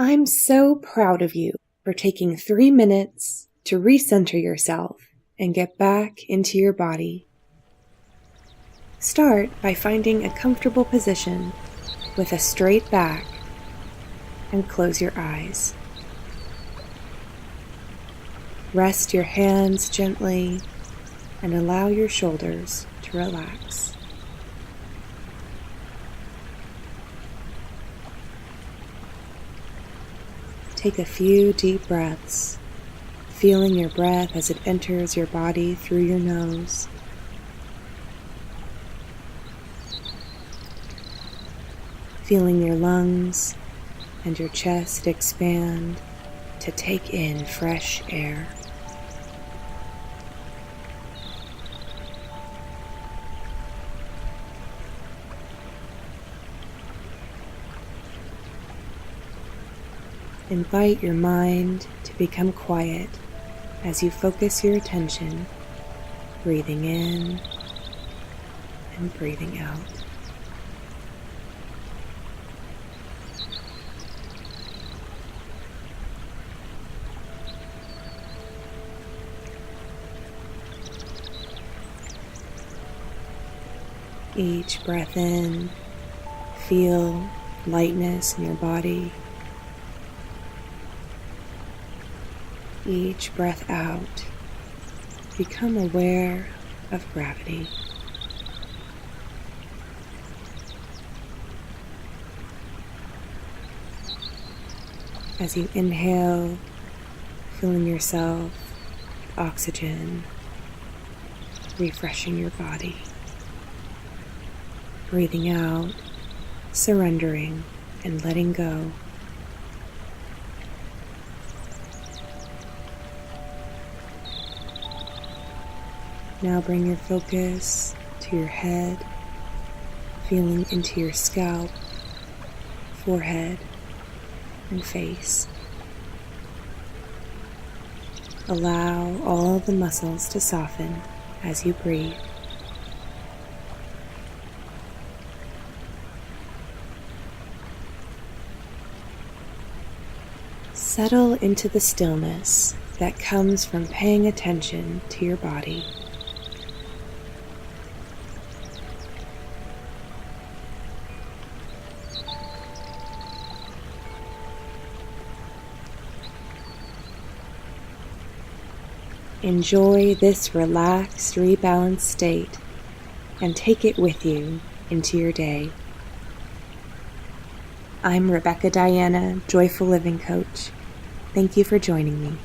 I'm so proud of you for taking 3 minutes to recenter yourself and get back into your body. Start by finding a comfortable position with a straight back and close your eyes. Rest your hands gently and allow your shoulders to relax. Take a few deep breaths, feeling your breath as it enters your body through your nose. Feeling your lungs and your chest expand to take in fresh air. Invite your mind to become quiet as you focus your attention, breathing in and breathing out. Each breath in, feel lightness in your body. Each breath out, become aware of gravity. As you inhale, filling yourself with oxygen, refreshing your body. Breathing out, surrendering and letting go. Now bring your focus to your head, feeling into your scalp, forehead, and face. Allow all the muscles to soften as you breathe. Settle into the stillness that comes from paying attention to your body. Enjoy this relaxed, rebalanced state and take it with you into your day. I'm Rebecca Diana, Joyful Living Coach. Thank you for joining me.